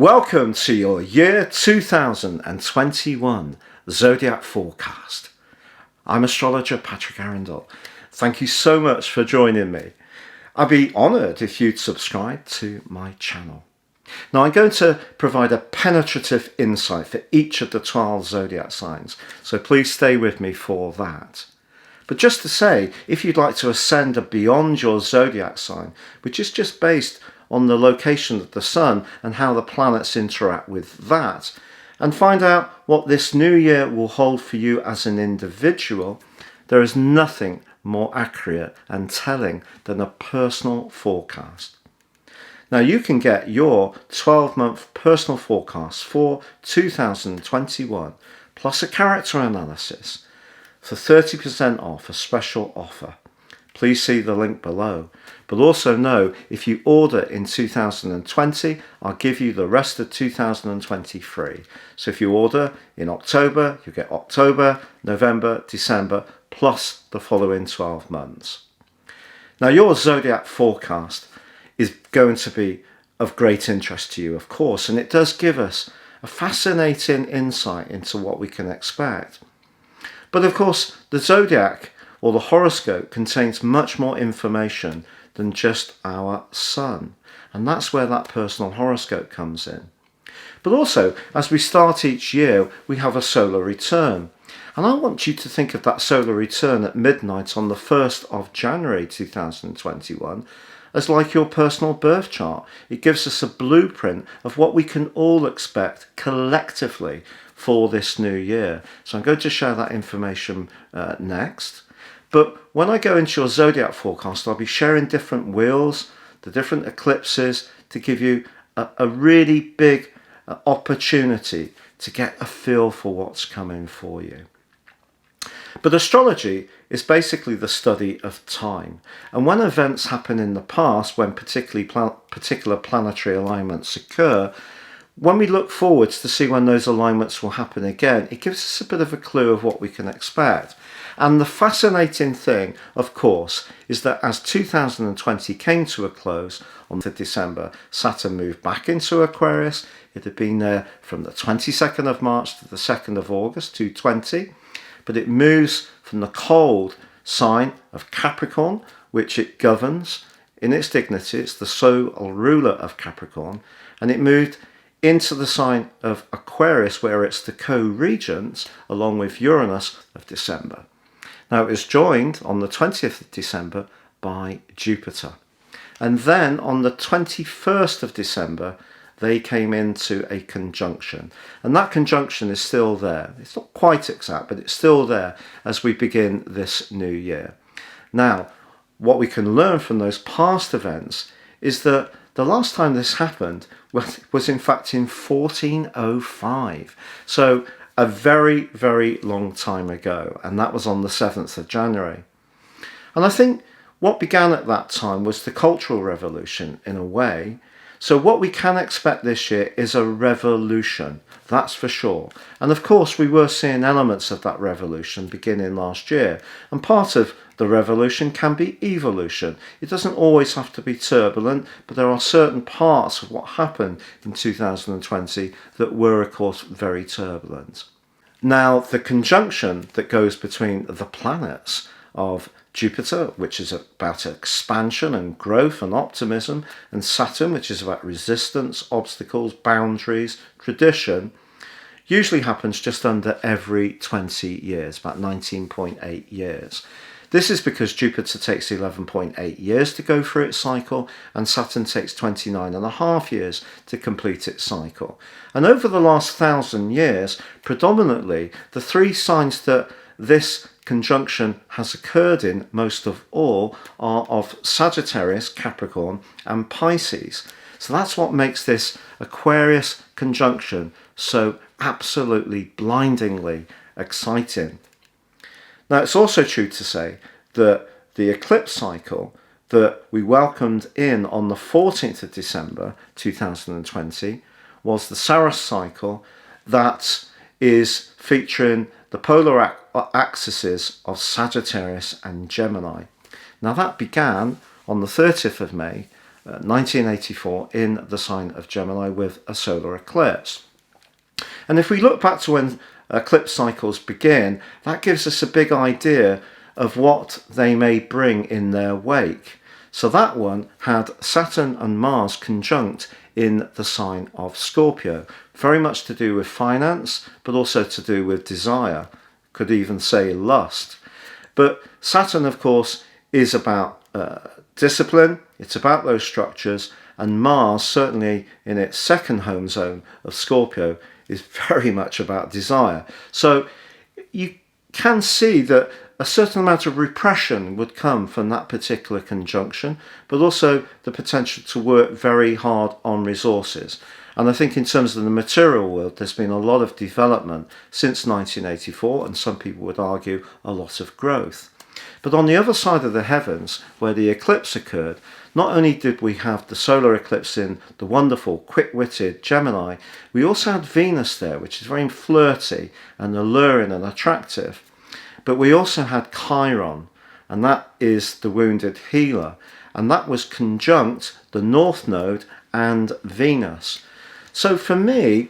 Welcome to your year 2021 Zodiac forecast. I'm astrologer Patrick Arundell. Thank you so much for joining me. I'd be honoured if you'd subscribe to my channel. Now I'm going to provide a penetrative insight for each of the 12 zodiac signs, so please stay with me for that. But just to say, if you'd like to ascend beyond your zodiac sign, which is just based on the location of the sun and how the planets interact with that, and find out what this new year will hold for you as an individual, there is nothing more accurate and telling than a personal forecast. Now you can get your 12-month personal forecast for 2021 plus a character analysis for 30% off, a special offer. Please see the link below. But also know, if you order in 2020, I'll give you the rest of 2020 free. So if you order in October, you get October, November, December, plus the following 12 months. Now your zodiac forecast is going to be of great interest to you, of course, and it does give us a fascinating insight into what we can expect. But of course, the zodiac or the horoscope contains much more information than just our sun. And that's where that personal horoscope comes in. But also, as we start each year, we have a solar return. And I want you to think of that solar return at midnight on the 1st of January 2021 as like your personal birth chart. It gives us a blueprint of what we can all expect collectively for this new year. So I'm going to share that information next. But when I go into your zodiac forecast, I'll be sharing different wheels, the different eclipses, to give you a really big opportunity to get a feel for what's coming for you. But astrology is basically the study of time. And when events happen in the past, when particular planetary alignments occur, when we look forwards to see when those alignments will happen again, it gives us a bit of a clue of what we can expect. And the fascinating thing, of course, is that as 2020 came to a close on the December, Saturn moved back into Aquarius. It had been there from the 22nd of March to the 2nd of August 2020, but it moves from the cold sign of Capricorn, which it governs in its dignity. It's the sole ruler of Capricorn, and it moved into the sign of Aquarius, where it's the co-regent along with Uranus of December. Now it was joined on the 20th of December by Jupiter. And then on the 21st of December, they came into a conjunction. And that conjunction is still there. It's not quite exact, but it's still there as we begin this new year. Now, what we can learn from those past events is that the last time this happened was in fact in 1405. So a very, very long time ago, and that was on the 7th of January. And I think what began at that time was the Cultural Revolution in a way. So what we can expect this year is a revolution, that's for sure. And of course we were seeing elements of that revolution beginning last year, and part of the revolution can be evolution. It doesn't always have to be turbulent, but there are certain parts of what happened in 2020 that were, of course, very turbulent. Now, the conjunction that goes between the planets of Jupiter, which is about expansion and growth and optimism, and Saturn, which is about resistance, obstacles, boundaries, tradition, usually happens just under every 20 years, about 19.8 years. This is because Jupiter takes 11.8 years to go through its cycle, and Saturn takes 29.5 years to complete its cycle. And over the last 1,000 years, predominantly, the three signs that this conjunction has occurred in most of all are of Sagittarius, Capricorn, and Pisces. So that's what makes this Aquarius conjunction so absolutely blindingly exciting. Now, it's also true to say that the eclipse cycle that we welcomed in on the 14th of December 2020 was the Saros cycle that is featuring the polar axes of Sagittarius and Gemini. Now that began on the 30th of May 1984 in the sign of Gemini with a solar eclipse. And if we look back to when eclipse cycles begin, that gives us a big idea of what they may bring in their wake. So that one had Saturn and Mars conjunct in the sign of Scorpio, very much to do with finance, but also to do with desire, could even say lust. But Saturn, of course, is about discipline, it's about those structures, and Mars, certainly in its second home zone of Scorpio, is very much about desire. So you can see that a certain amount of repression would come from that particular conjunction, but also the potential to work very hard on resources. And I think in terms of the material world, there's been a lot of development since 1984, and some people would argue a lot of growth. But on the other side of the heavens, where the eclipse occurred, not only did we have the solar eclipse in the wonderful, quick-witted Gemini, we also had Venus there, which is very flirty and alluring and attractive. But we also had Chiron, and that is the wounded healer, and that was conjunct the North Node and Venus. So for me,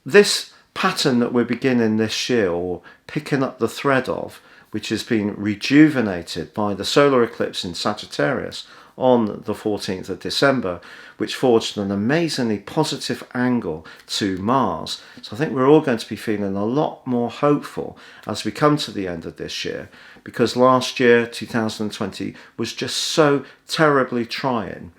this pattern that we're beginning this year, or picking up the thread of, which has been rejuvenated by the solar eclipse in Sagittarius on the 14th of December, which forged an amazingly positive angle to Mars. So I think we're all going to be feeling a lot more hopeful as we come to the end of this year, because last year, 2020, was just so terribly trying.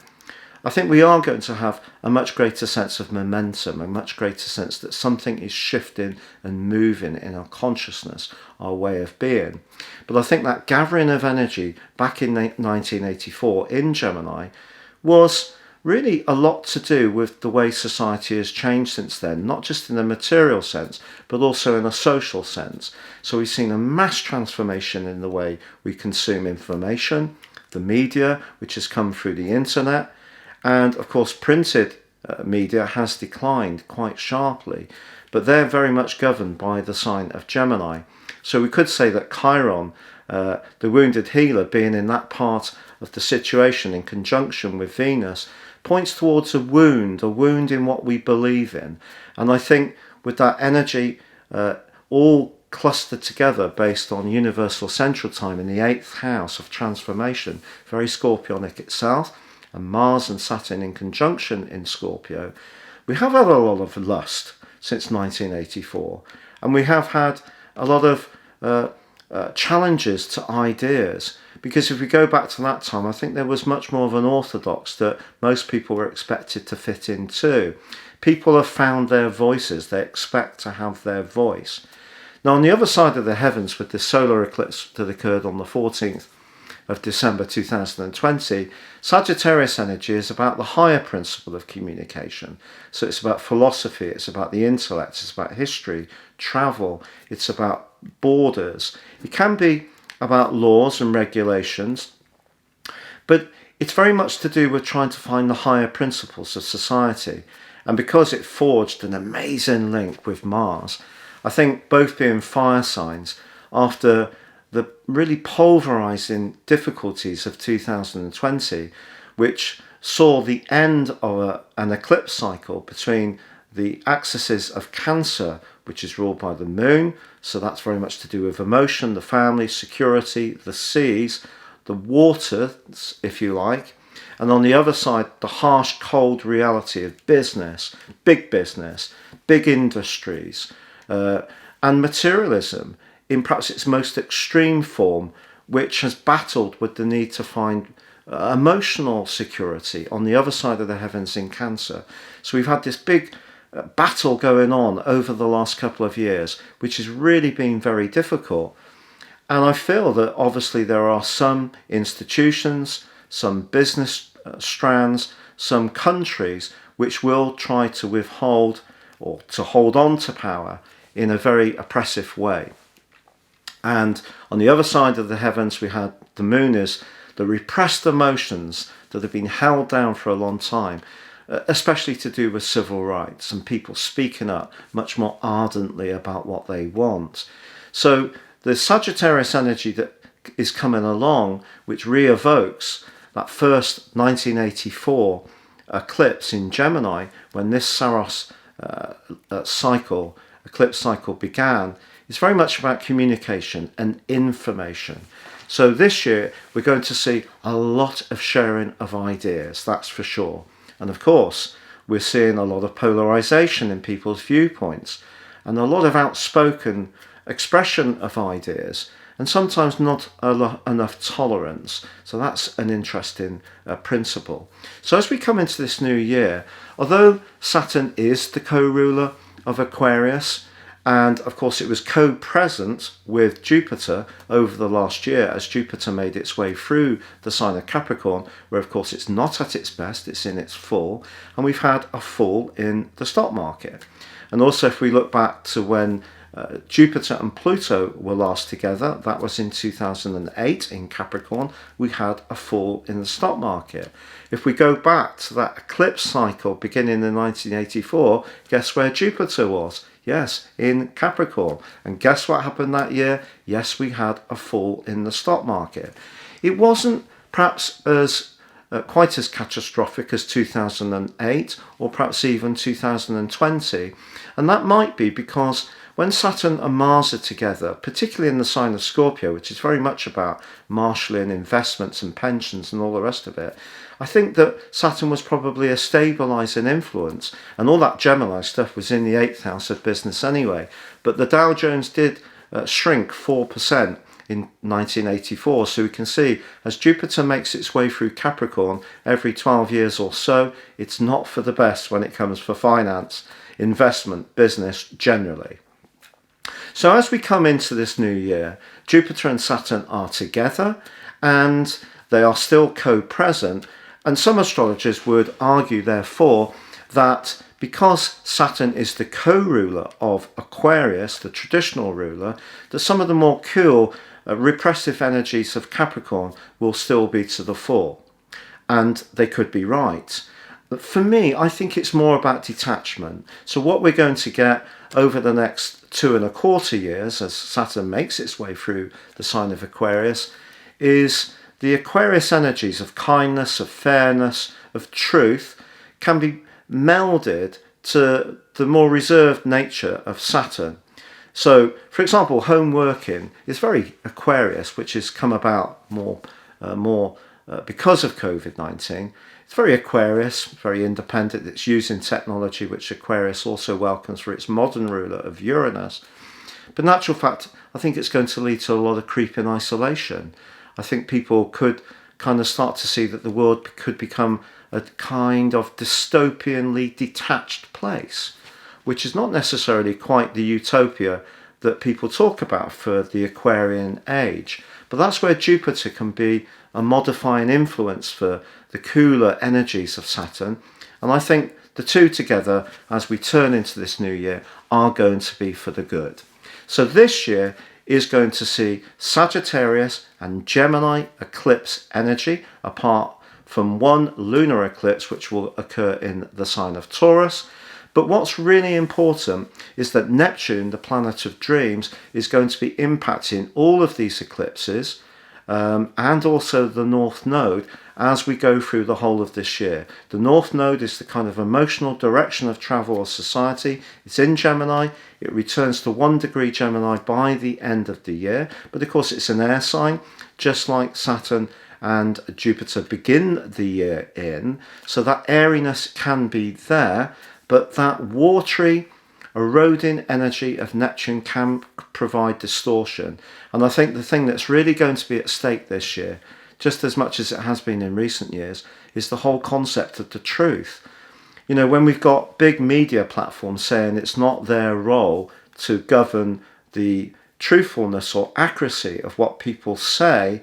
I think we are going to have a much greater sense of momentum, a much greater sense that something is shifting and moving in our consciousness, our way of being. But I think that gathering of energy back in 1984 in Gemini was really a lot to do with the way society has changed since then, not just in a material sense, but also in a social sense. So we've seen a mass transformation in the way we consume information, the media, which has come through the internet, and of course printed media has declined quite sharply, but they're very much governed by the sign of Gemini. So we could say that Chiron, the wounded healer, being in that part of the situation in conjunction with Venus, points towards a wound in what we believe in. And I think with that energy all clustered together based on universal central time in the 8th house of transformation, very Scorpionic itself, and Mars and Saturn in conjunction in Scorpio, we have had a lot of lust since 1984, and we have had a lot of challenges to ideas, because if we go back to that time, I think there was much more of an orthodox that most people were expected to fit into. People have found their voices, they expect to have their voice. Now on the other side of the heavens, with the solar eclipse that occurred on the 14th of December 2020, Sagittarius energy is about the higher principle of communication. So it's about philosophy, it's about the intellect, it's about history, travel, it's about borders. It can be about laws and regulations, but it's very much to do with trying to find the higher principles of society. And because it forged an amazing link with Mars, I think both being fire signs, after the really pulverizing difficulties of 2020, which saw the end of an eclipse cycle between the axes of Cancer, which is ruled by the moon, so that's very much to do with emotion, the family, security, the seas, the waters, if you like, and on the other side, the harsh, cold reality of business, big industries, and materialism in perhaps its most extreme form, which has battled with the need to find emotional security on the other side of the heavens in Cancer. So we've had this big battle going on over the last couple of years, which has really been very difficult. And I feel that obviously there are some institutions, some business strands, some countries which will try to withhold or to hold on to power in a very oppressive way. And on the other side of the heavens, we had the moon is the repressed emotions that have been held down for a long time, especially to do with civil rights and people speaking up much more ardently about what they want. So the Sagittarius energy that is coming along, which re-evokes that first 1984 eclipse in Gemini, when this Saros eclipse cycle began, is very much about communication and information. So this year we're going to see a lot of sharing of ideas, that's for sure. And of course, we're seeing a lot of polarization in people's viewpoints and a lot of outspoken expression of ideas, and sometimes not enough tolerance. So that's an interesting principle. So as we come into this new year, although Saturn is the co-ruler of Aquarius, and of course it was co-present with Jupiter over the last year as Jupiter made its way through the sign of Capricorn, where of course it's not at its best, it's in its fall, and we've had a fall in the stock market. And also if we look back to when Jupiter and Pluto were last together, that was in 2008 in Capricorn, we had a fall in the stock market. If we go back to that eclipse cycle beginning in 1984, guess where Jupiter was? Yes, in Capricorn. And guess what happened that year? Yes, we had a fall in the stock market. It wasn't perhaps as quite as catastrophic as 2008 or perhaps even 2020. And that might be because when Saturn and Mars are together, particularly in the sign of Scorpio, which is very much about marshalling investments and pensions and all the rest of it, I think that Saturn was probably a stabilising influence, and all that Gemini stuff was in the 8th house of business anyway. But the Dow Jones did shrink 4% in 1984, so we can see as Jupiter makes its way through Capricorn every 12 years or so, it's not for the best when it comes for finance, investment, business generally. So as we come into this new year, Jupiter and Saturn are together and they are still co-present, and some astrologers would argue therefore that because Saturn is the co-ruler of Aquarius, the traditional ruler, that some of the more cool repressive energies of Capricorn will still be to the fore. And they could be right. But for me, I think it's more about detachment. So what we're going to get over the next 2.25 years as Saturn makes its way through the sign of Aquarius is the Aquarius energies of kindness, of fairness, of truth can be melded to the more reserved nature of Saturn. So, for example, home working is very Aquarius, which has come about more because of COVID-19. It's very Aquarius, very independent. It's using technology, which Aquarius also welcomes for its modern ruler of Uranus. But in actual fact, I think it's going to lead to a lot of creeping isolation. I think people could kind of start to see that the world could become a kind of dystopianly detached place, which is not necessarily quite the utopia that people talk about for the Aquarian age. But that's where Jupiter can be a modifying influence for the cooler energies of Saturn. And I think the two together, as we turn into this new year, are going to be for the good. So this year is going to see Sagittarius and Gemini eclipse energy, apart from one lunar eclipse which will occur in the sign of Taurus. But what's really important is that Neptune, the planet of dreams, is going to be impacting all of these eclipses and also the North Node as we go through the whole of this year. The North Node is the kind of emotional direction of travel or society. It's in Gemini. It returns to 1 degree Gemini by the end of the year. But of course it's an air sign, just like Saturn and Jupiter begin the year in. So that airiness can be there, but that watery, eroding energy of Neptune can provide distortion. And I think the thing that's really going to be at stake this year, just as much as it has been in recent years, is the whole concept of the truth. You know, when we've got big media platforms saying it's not their role to govern the truthfulness or accuracy of what people say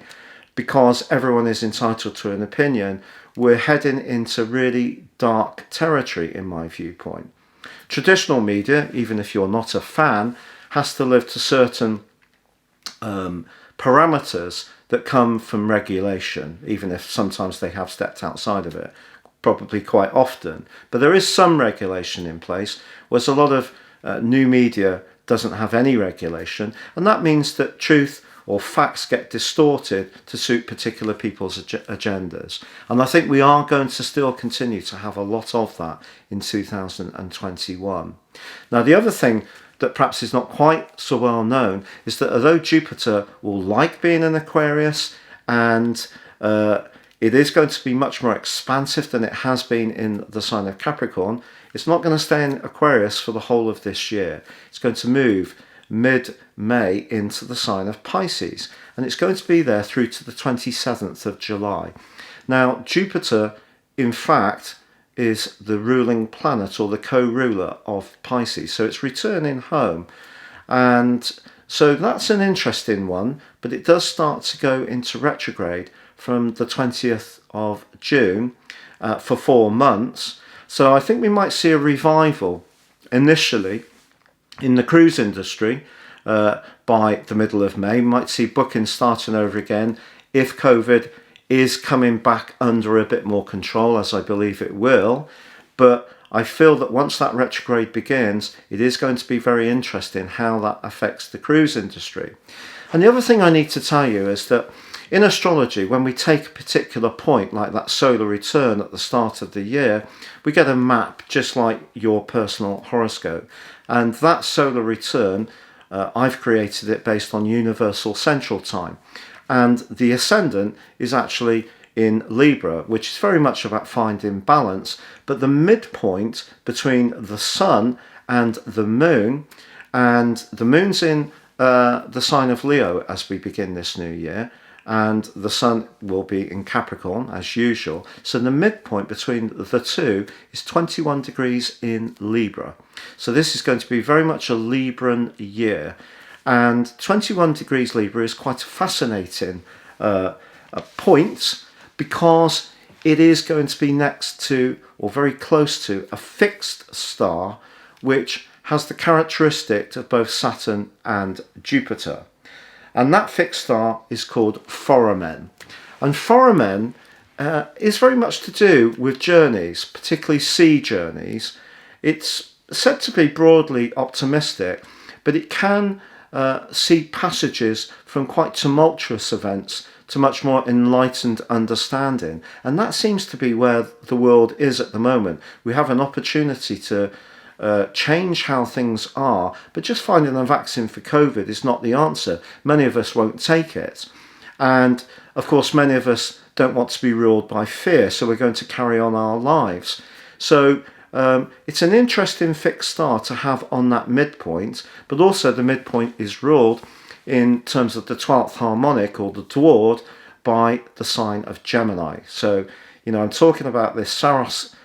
because everyone is entitled to an opinion, we're heading into really dark territory in my viewpoint. Traditional media, even if you're not a fan, has to live to certain parameters that come from regulation, even if sometimes they have stepped outside of it, probably quite often. But there is some regulation in place, whereas a lot of new media doesn't have any regulation, and that means that truth or facts get distorted to suit particular people's agendas. And I think we are going to still continue to have a lot of that in 2021. Now, the other thing that perhaps is not quite so well known is that although Jupiter will like being in Aquarius, and it is going to be much more expansive than it has been in the sign of Capricorn, it's not going to stay in Aquarius for the whole of this year. It's going to move mid-May into the sign of Pisces, and it's going to be there through to the 27th of July. Now, Jupiter, in fact, is the ruling planet or the co-ruler of Pisces, so it's returning home, and so that's an interesting one, but it does start to go into retrograde from the 20th of June for 4 months. So I think we might see a revival initially in the cruise industry by the middle of May. We might see bookings starting over again if COVID is coming back under a bit more control, as I believe it will. But I feel that once that retrograde begins, it is going to be very interesting how that affects the cruise industry. And the other thing I need to tell you is that in astrology, when we take a particular point like that solar return at the start of the year, we get a map just like your personal horoscope. And that solar return, I've created it based on universal central time. And the ascendant is actually in Libra, which is very much about finding balance. But the midpoint between the sun and the moon's in the sign of Leo as we begin this new year, and the sun will be in Capricorn as usual. So the midpoint between the two is 21 degrees in Libra. So this is going to be very much a Libran year. And 21 degrees Libra is quite a fascinating point, because it is going to be next to, or very close to, a fixed star which has the characteristic of both Saturn and Jupiter. And that fixed star is called Foramen. And Foramen is very much to do with journeys, particularly sea journeys. It's said to be broadly optimistic, but it can see passages from quite tumultuous events to much more enlightened understanding. And that seems to be where the world is at the moment. We have an opportunity to change how things are, but just finding a vaccine for COVID is not the answer. Many of us won't take it. And of course, many of us don't want to be ruled by fear, so we're going to carry on our lives. So it's an interesting fixed star to have on that midpoint, but also the midpoint is ruled in terms of the 12th harmonic, or the Dward, by the sign of Gemini. So, I'm talking about this Saros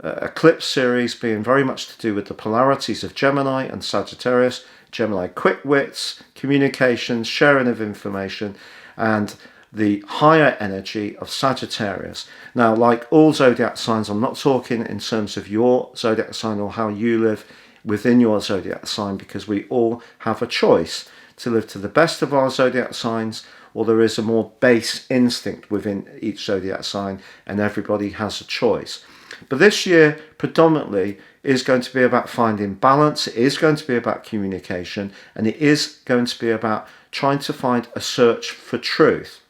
eclipse series being very much to do with the polarities of Gemini and Sagittarius. Gemini, quick wits, communications, sharing of information, and the higher energy of Sagittarius. Now, like all zodiac signs, I'm not talking in terms of your zodiac sign or how you live within your zodiac sign, because we all have a choice to live to the best of our zodiac signs, or there is a more base instinct within each zodiac sign, and everybody has a choice. But this year predominantly is going to be about finding balance, it is going to be about communication, and it is going to be about trying to find a search for truth.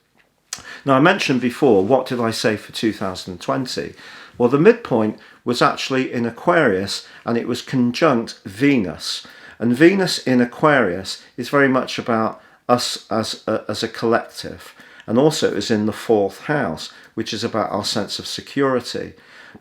Now, I mentioned before, what did I say for 2020? Well, the midpoint was actually in Aquarius, and it was conjunct Venus. And Venus in Aquarius is very much about us as a collective. And also it was in the 4th house, which is about our sense of security.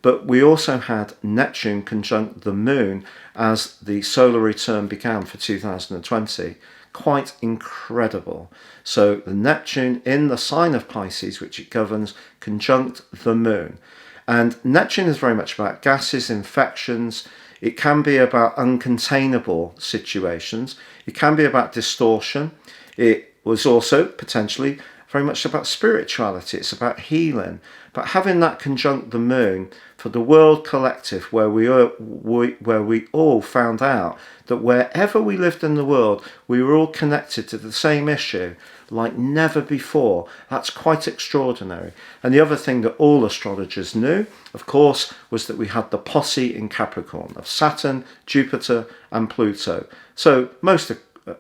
But we also had Neptune conjunct the moon as the solar return began for 2020. Quite incredible. So the Neptune in the sign of Pisces, which it governs, conjunct the moon. And Neptune is very much about gases, infections. It can be about uncontainable situations. It can be about distortion. It was also potentially very much about spirituality. It's about healing. But having that conjunct the moon for the world collective, where we all found out that wherever we lived in the world, we were all connected to the same issue like never before. That's quite extraordinary. And the other thing that all astrologers knew, of course, was that we had the posse in Capricorn of Saturn, Jupiter and Pluto. So most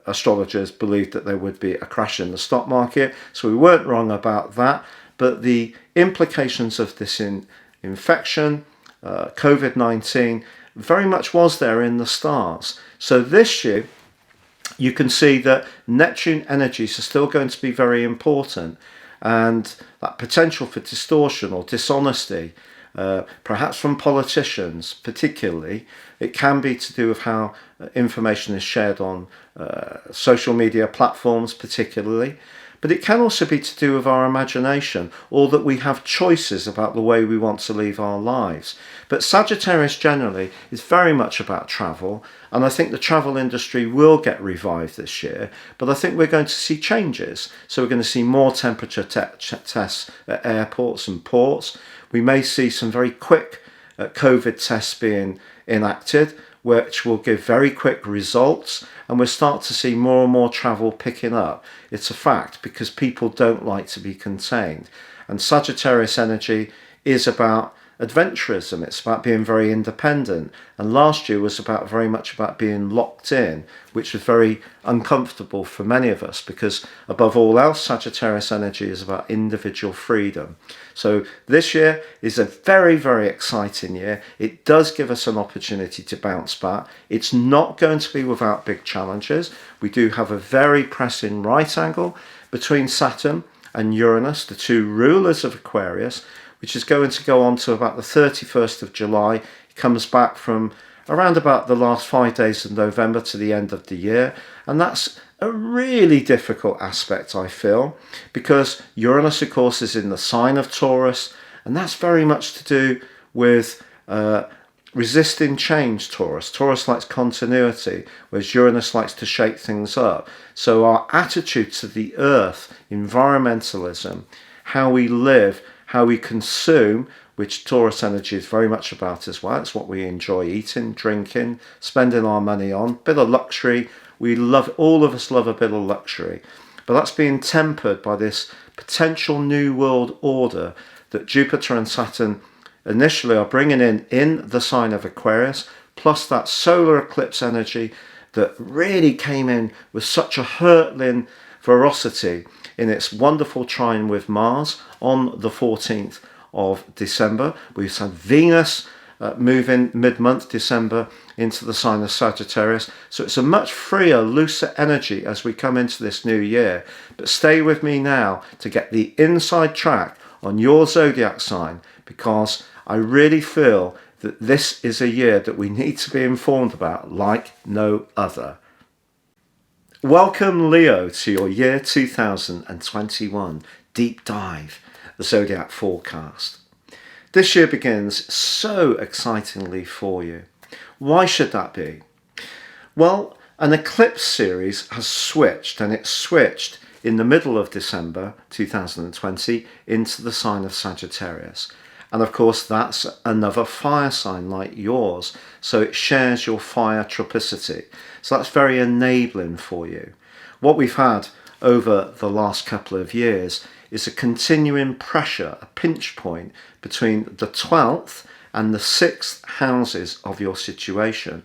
astrologers believed that there would be a crash in the stock market, so we weren't wrong about that. But the implications of this infection, COVID-19, very much was there in the stars. So this year, you can see that Neptune energies are still going to be very important, and that potential for distortion or dishonesty, perhaps from politicians particularly. It can be to do with how information is shared on social media platforms particularly, but it can also be to do with our imagination, or that we have choices about the way we want to live our lives. But Sagittarius generally is very much about travel, and I think the travel industry will get revived this year, but I think we're going to see changes. So we're going to see more temperature tests at airports and ports. We may see some very quick COVID tests being enacted, which will give very quick results, and we'll start to see more and more travel picking up. It's a fact, because people don't like to be contained. And Sagittarius energy is about adventurism. It's about being very independent. And last year was very much about being locked in, which was very uncomfortable for many of us, because above all else, Sagittarius energy is about individual freedom. So this year is a very, very exciting year. It does give us an opportunity to bounce back. It's not going to be without big challenges. We do have a very pressing right angle between Saturn and Uranus, the two rulers of Aquarius, which is going to go on to about the 31st of July. It comes back from around about the last 5 days of November to the end of the year. And that's a really difficult aspect, I feel, because Uranus, of course, is in the sign of Taurus, and that's very much to do with resisting change. Taurus likes continuity, whereas Uranus likes to shake things up. So our attitude to the earth, environmentalism, how we live, how we consume, which Taurus energy is very much about as well. It's what we enjoy eating, drinking, spending our money on. Bit of luxury. All of us love a bit of luxury. But that's being tempered by this potential new world order that Jupiter and Saturn initially are bringing in the sign of Aquarius, plus that solar eclipse energy that really came in with such a hurtling ferocity in its wonderful trine with Mars on the 14th of December. We've had Venus move in mid-month December into the sign of Sagittarius. So it's a much freer, looser energy as we come into this new year. But stay with me now to get the inside track on your zodiac sign, because I really feel that this is a year that we need to be informed about like no other. Welcome, Leo, to your year 2021 deep dive, the zodiac forecast. This year begins so excitingly for you. Why should that be? Well, an eclipse series has switched, and it switched in the middle of December 2020 into the sign of Sagittarius. And of course, that's another fire sign like yours. So it shares your fire tropicity. So that's very enabling for you. What we've had over the last couple of years is a continuing pressure, a pinch point between the 12th and the 6th houses of your situation.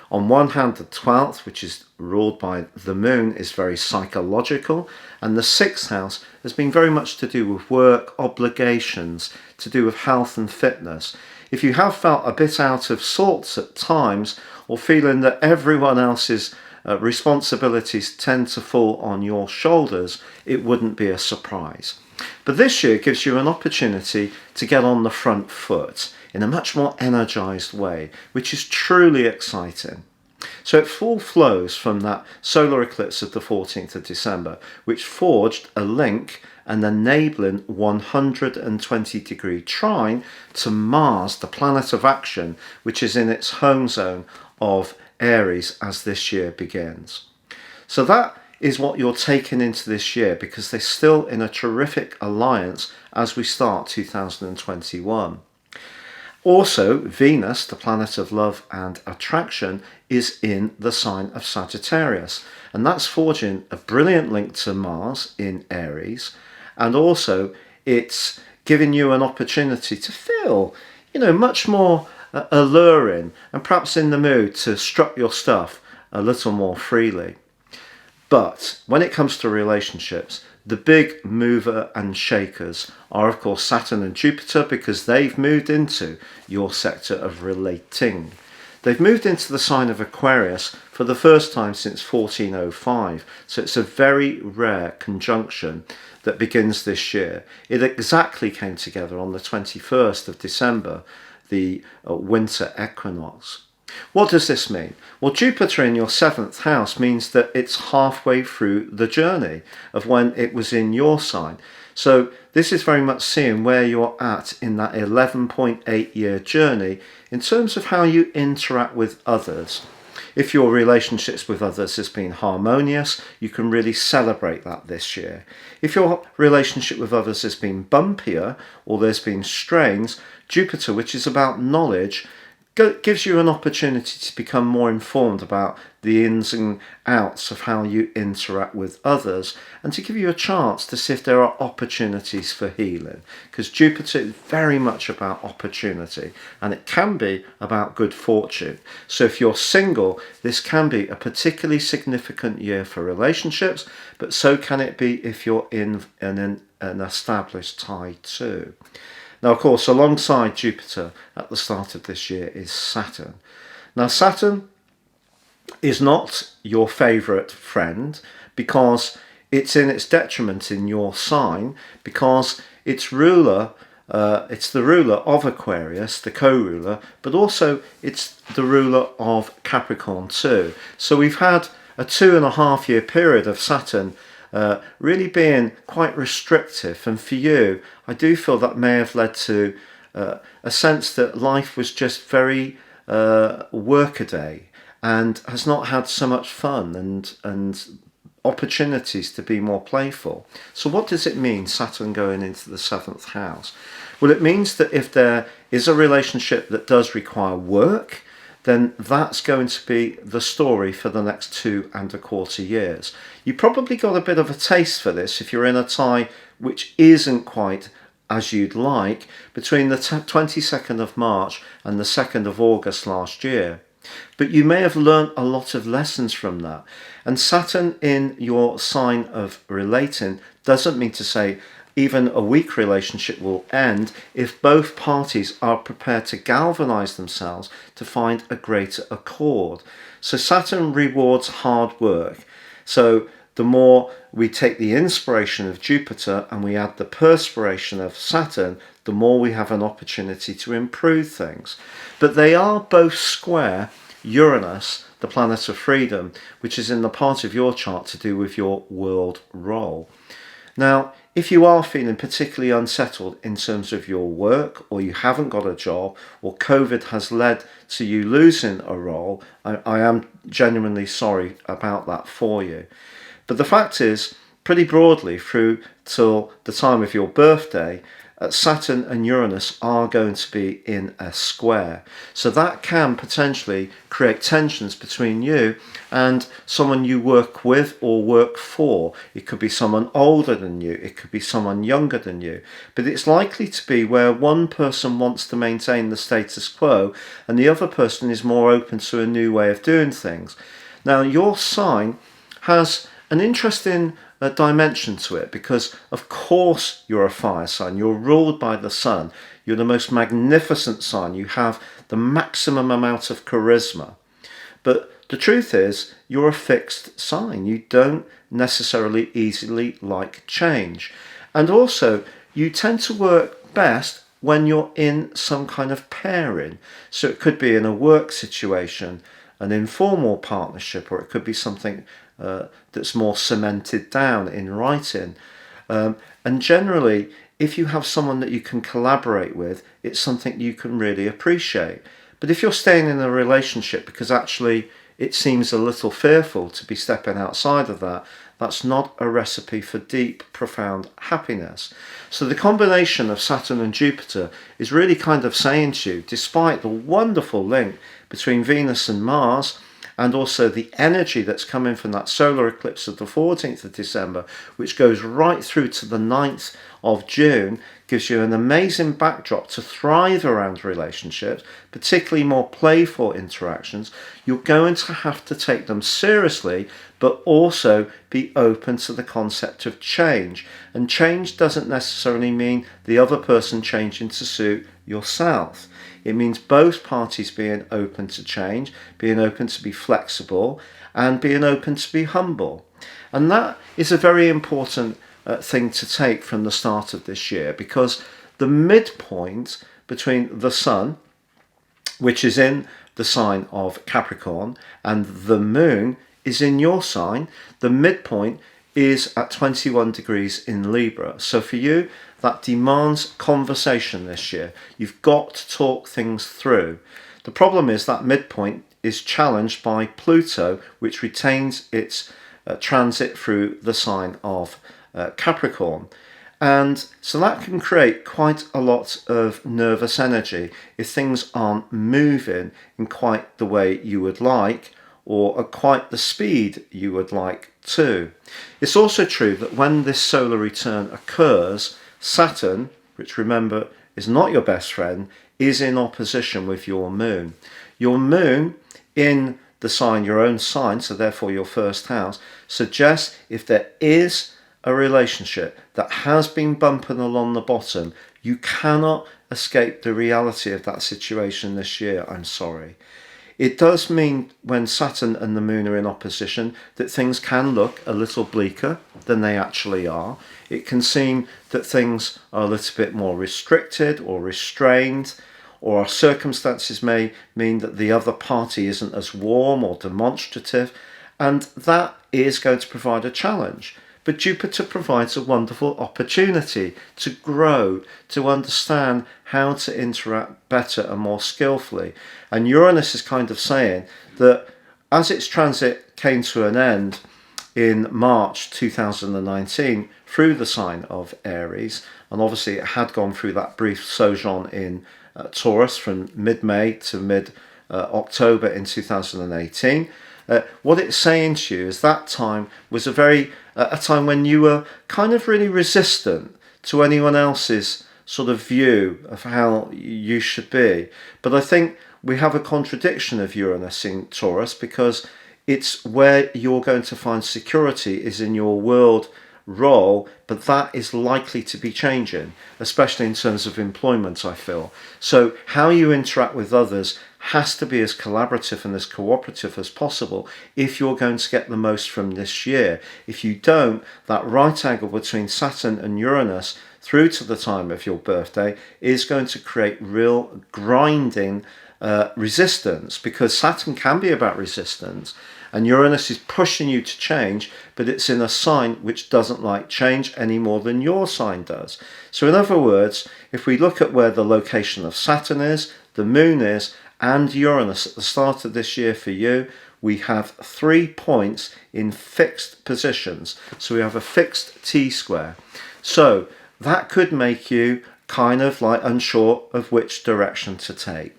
On one hand, the 12th, which is ruled by the moon, is very psychological, and the 6th house has been very much to do with work, obligations, to do with health and fitness. If you have felt a bit out of sorts at times, or feeling that everyone else's responsibilities tend to fall on your shoulders, it wouldn't be a surprise. But this year gives you an opportunity to get on the front foot in a much more energized way, which is truly exciting. So it full flows from that solar eclipse of the 14th of December, which forged a link, an enabling 120-degree trine to Mars, the planet of action, which is in its home zone of Aries as this year begins. So that is what you're taking into this year, because they're still in a terrific alliance as we start 2021. Also, Venus, the planet of love and attraction, is in the sign of Sagittarius, and that's forging a brilliant link to Mars in Aries, and also it's giving you an opportunity to feel, much more alluring, and perhaps in the mood to strut your stuff a little more freely. But when it comes to relationships, the big mover and shakers are, of course, Saturn and Jupiter, because they've moved into your sector of relating. They've moved into the sign of Aquarius for the first time since 1405, so it's a very rare conjunction that begins this year. It exactly came together on the 21st of December, the winter equinox. What does this mean? Well, Jupiter in your 7th house means that it's halfway through the journey of when it was in your sign. So this is very much seeing where you're at in that 11.8 year journey in terms of how you interact with others. If your relationships with others has been harmonious, you can really celebrate that this year. If your relationship with others has been bumpier or there's been strains, Jupiter, which is about knowledge, gives you an opportunity to become more informed about the ins and outs of how you interact with others, and to give you a chance to see if there are opportunities for healing, because Jupiter is very much about opportunity, and it can be about good fortune. So if you're single, this can be a particularly significant year for relationships, but so can it be if you're in an established tie too. Now, of course, alongside Jupiter at the start of this year is Saturn. Now, Saturn is not your favourite friend because it's in its detriment in your sign, because its ruler, it's the ruler of Aquarius, the co-ruler, but also it's the ruler of Capricorn too. So we've had a 2.5 year period of Saturn really being quite restrictive, and for you, I do feel that may have led to a sense that life was just very workaday and has not had so much fun and opportunities to be more playful. So what does it mean, Saturn going into the 7th house? Well, it means that if there is a relationship that does require work, then that's going to be the story for the next 2.25 years. You probably got a bit of a taste for this if you're in a tie which isn't quite as you'd like between the 22nd of March and the 2nd of August last year. But you may have learnt a lot of lessons from that. And Saturn in your sign of relating doesn't mean to say even a weak relationship will end if both parties are prepared to galvanize themselves to find a greater accord. So Saturn rewards hard work. So the more we take the inspiration of Jupiter and we add the perspiration of Saturn, the more we have an opportunity to improve things. But they are both square Uranus, the planet of freedom, which is in the part of your chart to do with your world role. Now, if you are feeling particularly unsettled in terms of your work, or you haven't got a job, or COVID has led to you losing a role, I am genuinely sorry about that for you. But the fact is, pretty broadly through till the time of your birthday, Saturn and Uranus are going to be in a square. So that can potentially create tensions between you and someone you work with or work for. It could be someone older than you, it could be someone younger than you, but it's likely to be where one person wants to maintain the status quo and the other person is more open to a new way of doing things. Now, your sign has an interesting dimension to it, because of course you're a fire sign, you're ruled by the sun, you're the most magnificent sign, you have the maximum amount of charisma, but the truth is you're a fixed sign. You don't necessarily easily like change, and also you tend to work best when you're in some kind of pairing. So it could be in a work situation, an informal partnership, or it could be something that's more cemented down in writing. And generally, if you have someone that you can collaborate with, it's something you can really appreciate. But if you're staying in a relationship because actually it seems a little fearful to be stepping outside of that, that's not a recipe for deep, profound happiness. So the combination of Saturn and Jupiter is really kind of saying to you, despite the wonderful link between Venus and Mars, and also the energy that's coming from that solar eclipse of the 14th of December, which goes right through to the 9th of June, gives you an amazing backdrop to thrive around relationships, particularly more playful interactions. You're going to have to take them seriously, but also be open to the concept of change. And change doesn't necessarily mean the other person changing to suit yourself. It means both parties being open to change, being open to be flexible, and being open to be humble. And that is a very important thing to take from the start of this year, because the midpoint between the Sun, which is in the sign of Capricorn, and the Moon is in your sign, the midpoint is at 21 degrees in Libra. So for you, that demands conversation this year. You've got to talk things through. The problem is that midpoint is challenged by Pluto, which retains its transit through the sign of Capricorn. And so that can create quite a lot of nervous energy if things aren't moving in quite the way you would like, or at quite the speed you would like to. It's also true that when this solar return occurs, Saturn, which remember is not your best friend, is in opposition with your Moon. Your Moon in the sign, your own sign, so therefore your first house, suggests if there is a relationship that has been bumping along the bottom, you cannot escape the reality of that situation this year, I'm sorry. It does mean when Saturn and the Moon are in opposition that things can look a little bleaker than they actually are. It can seem that things are a little bit more restricted or restrained, or our circumstances may mean that the other party isn't as warm or demonstrative, and that is going to provide a challenge. But Jupiter provides a wonderful opportunity to grow, to understand how to interact better and more skillfully. And Uranus is kind of saying that as its transit came to an end in March 2019 through the sign of Aries, and obviously it had gone through that brief sojourn in Taurus from mid-May to mid-October in 2018, what it's saying to you is that time was a time when you were kind of really resistant to anyone else's sort of view of how you should be. But I think we have a contradiction of Uranus in Taurus, because it's where you're going to find security is in your world role, but that is likely to be changing, especially in terms of employment, I feel. So how you interact with others has to be as collaborative and as cooperative as possible if you're going to get the most from this year. If you don't, that right angle between Saturn and Uranus through to the time of your birthday is going to create real grinding resistance, because Saturn can be about resistance and Uranus is pushing you to change, but it's in a sign which doesn't like change any more than your sign does. So in other words, if we look at where the location of Saturn is, the Moon is, and Uranus at the start of this year for you, we have 3 points in fixed positions. So we have a fixed T-square. So that could make you kind of like unsure of which direction to take.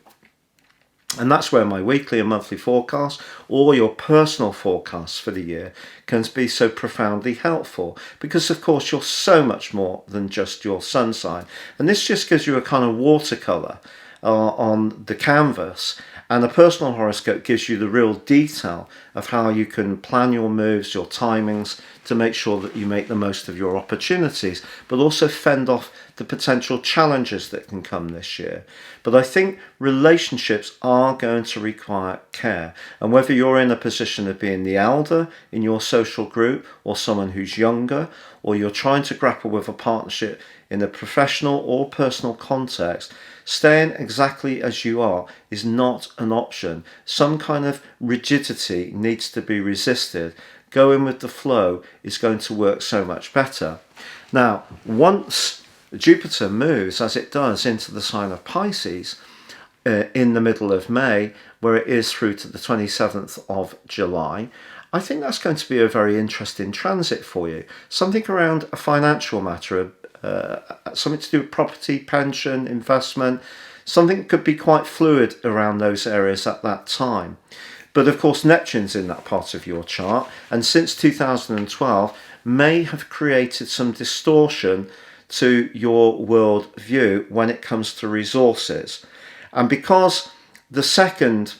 And that's where my weekly and monthly forecast, or your personal forecasts for the year, can be so profoundly helpful, because of course you're so much more than just your sun sign. And this just gives you a kind of watercolour on the canvas, and a personal horoscope gives you the real detail of how you can plan your moves, your timings, to make sure that you make the most of your opportunities, but also fend off the potential challenges that can come this year. But I think relationships are going to require care, and whether you're in a position of being the elder in your social group, or someone who's younger, or you're trying to grapple with a partnership in a professional or personal context, staying exactly as you are is not an option. Some kind of rigidity needs to be resisted. Going with the flow is going to work so much better. Now, once Jupiter moves, as it does, into the sign of Pisces in the middle of May, where it is through to the 27th of July, I think that's going to be a very interesting transit for you. Something around a financial matter, something to do with property, pension, investment. Something could be quite fluid around those areas at that time. But of course, Neptune's in that part of your chart, and since 2012 may have created some distortion to your world view when it comes to resources. And because the second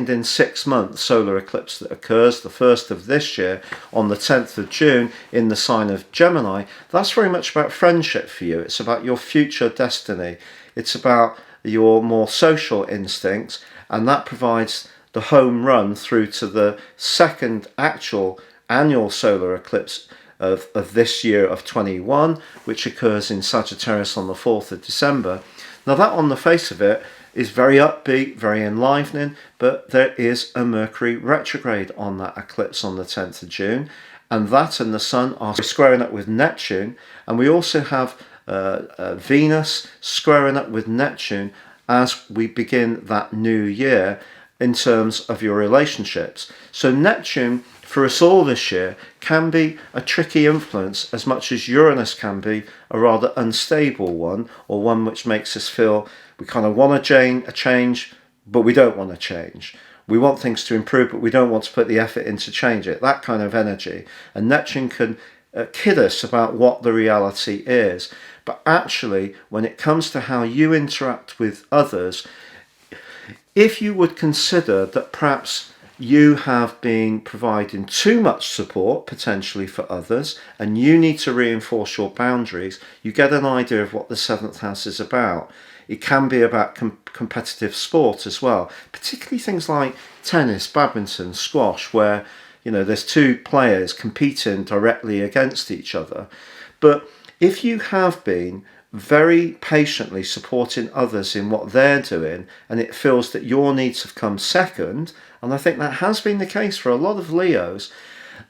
in 6 months solar eclipse that occurs, the first of this year on the 10th of June in the sign of Gemini, that's very much about friendship for you. It's about your future destiny. It's about your more social instincts, and that provides the home run through to the second actual annual solar eclipse of this year of 21, which occurs in Sagittarius on the 4th of December. Now that on the face of it is very upbeat, very enlivening, but there is a Mercury retrograde on that eclipse on the 10th of June, and that and the Sun are squaring up with Neptune, and we also have Venus squaring up with Neptune as we begin that new year in terms of your relationships. So Neptune, for us all this year, can be a tricky influence as much as Uranus can be a rather unstable one, or one which makes us feel we kind of want a change, but we don't want to change. We want things to improve, but we don't want to put the effort in to change it. That kind of energy. And Neptune can kid us about what the reality is. But actually, when it comes to how you interact with others, if you would consider that perhaps you have been providing too much support potentially for others and you need to reinforce your boundaries, you get an idea of what the 7th house is about. It can be about competitive sport as well, particularly things like tennis, badminton, squash, where there's two players competing directly against each other. But if you have been very patiently supporting others in what they're doing, and it feels that your needs have come second, and I think that has been the case for a lot of Leos,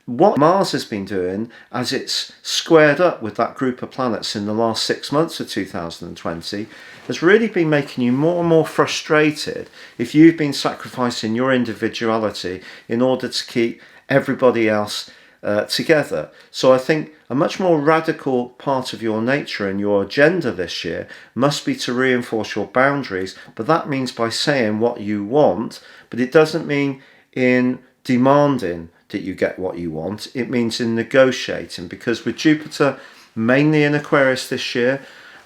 what Mars has been doing as it's squared up with that group of planets in the last 6 months of 2020 has really been making you more and more frustrated if you've been sacrificing your individuality in order to keep everybody else together. So I think a much more radical part of your nature and your agenda this year must be to reinforce your boundaries, but that means by saying what you want, but it doesn't mean in demanding that you get what you want. It means in negotiating, because with Jupiter mainly in Aquarius this year,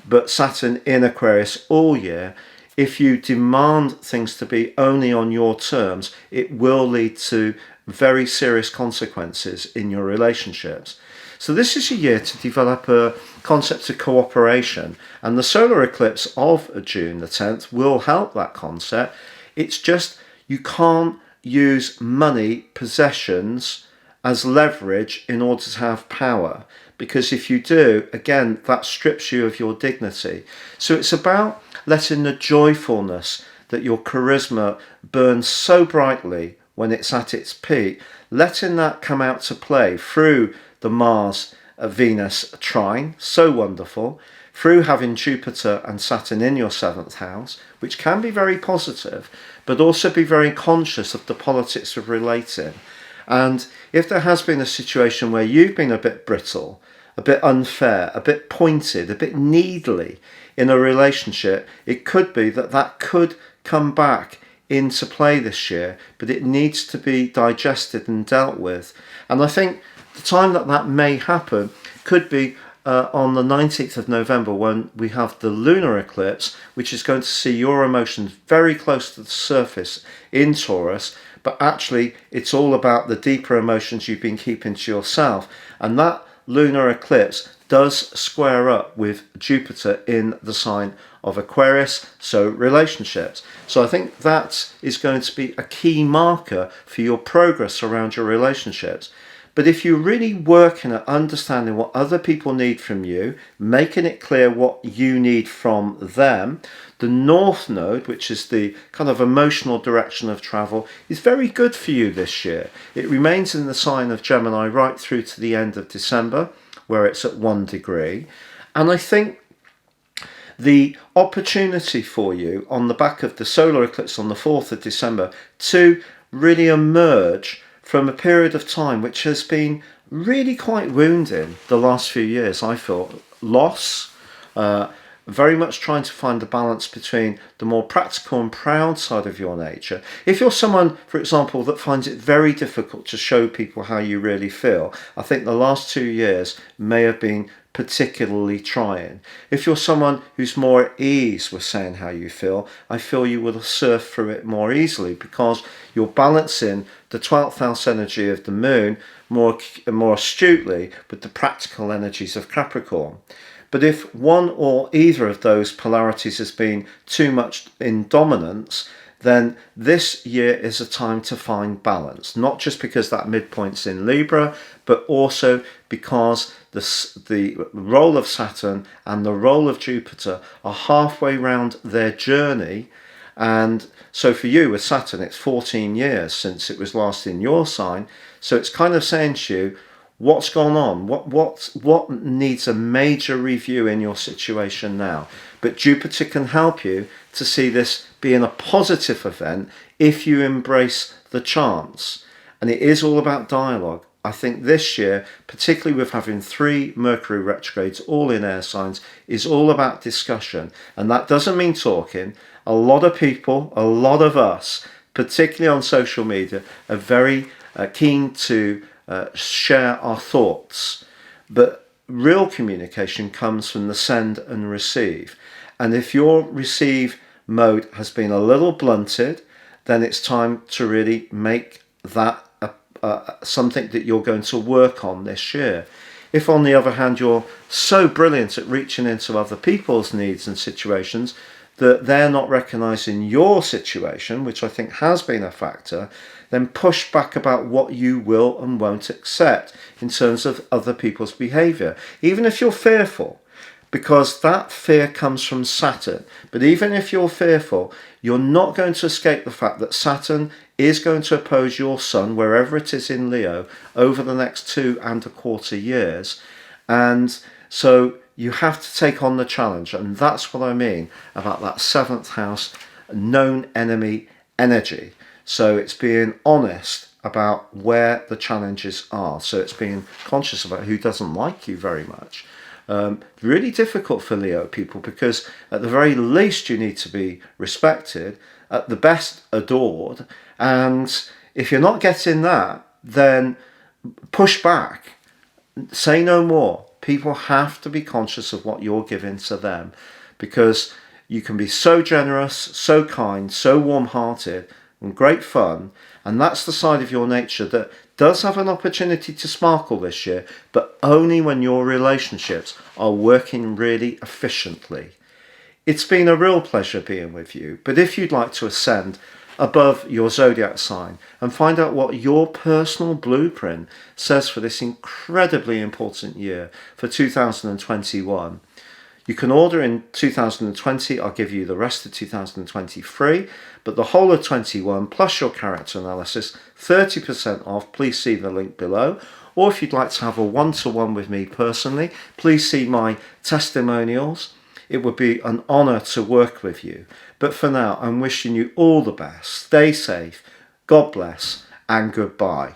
but Saturn in Aquarius all year, if you demand things to be only on your terms, it will lead to very serious consequences in your relationships. So this is a year to develop a concept of cooperation, and the solar eclipse of June the 10th will help that concept. It's just you can't use money, possessions as leverage in order to have power, because if you do, again, that strips you of your dignity. So it's about letting the joyfulness that your charisma burns so brightly when it's at its peak, letting that come out to play through the Mars-Venus trine, so wonderful, through having Jupiter and Saturn in your 7th house, which can be very positive, but also be very conscious of the politics of relating. And if there has been a situation where you've been a bit brittle, a bit unfair, a bit pointed, a bit needly in a relationship, it could be that that could come back into play this year, but it needs to be digested and dealt with. And I think the time that that may happen could be on the 19th of November, when we have the lunar eclipse, which is going to see your emotions very close to the surface in Taurus, but actually it's all about the deeper emotions you've been keeping to yourself. And that lunar eclipse does square up with Jupiter in the sign of Aquarius, so relationships. So I think that is going to be a key marker for your progress around your relationships. But if you're really working at understanding what other people need from you, making it clear what you need from them, the North Node, which is the kind of emotional direction of travel, is very good for you this year. It remains in the sign of Gemini right through to the end of December, where it's at 1 degree. And I think the opportunity for you on the back of the solar eclipse on the 4th of December to really emerge from a period of time which has been really quite wounding the last few years, I feel. Loss, very much trying to find the balance between the more practical and proud side of your nature. If you're someone, for example, that finds it very difficult to show people how you really feel, I think the last 2 years may have been particularly trying. If you're someone who's more at ease with saying how you feel, I feel you will surf through it more easily because you're balancing the 12th house energy of the moon more astutely with the practical energies of Capricorn. But if one or either of those polarities has been too much in dominance, then this year is a time to find balance. Not just because that midpoint's in Libra, but also because the role of Saturn and the role of Jupiter are halfway round their journey. And so for you with Saturn, it's 14 years since it was last in your sign. So it's kind of saying to you, what's gone on? What needs a major review in your situation now? But Jupiter can help you to see this being a positive event if you embrace the chance. And it is all about dialogue. I think this year, particularly with having 3 Mercury retrogrades all in air signs, is all about discussion. And that doesn't mean talking. A lot of people, a lot of us, particularly on social media, are very keen to share our thoughts, but real communication comes from the send and receive. And if your receive mode has been a little blunted, then it's time to really make that something that you're going to work on this year. If on the other hand you're so brilliant at reaching into other people's needs and situations that they're not recognizing your situation, which I think has been a factor, then push back about what you will and won't accept in terms of other people's behavior. Even if you're fearful, because that fear comes from Saturn. But even if you're fearful, you're not going to escape the fact that Saturn is going to oppose your sun, wherever it is in Leo, over the next 2.25 years. And so you have to take on the challenge. And that's what I mean about that 7th house known enemy energy. So it's being honest about where the challenges are. So it's being conscious about who doesn't like you very much. Really difficult for Leo people, because at the very least you need to be respected, at the best adored, and if you're not getting that, then push back, say no more. People have to be conscious of what you're giving to them, because you can be so generous, so kind, so warm-hearted and great fun, and that's the side of your nature that does have an opportunity to sparkle this year, but only when your relationships are working really efficiently. It's been a real pleasure being with you, but if you'd like to ascend above your zodiac sign and find out what your personal blueprint says for this incredibly important year for 2021, you can order in 2020. I'll give you the rest of 2020 free, but the whole of 21 plus your character analysis, 30% off. Please see the link below. Or if you'd like to have a one-to-one with me personally, please see my testimonials. It would be an honour to work with you. But for now, I'm wishing you all the best. Stay safe. God bless and goodbye.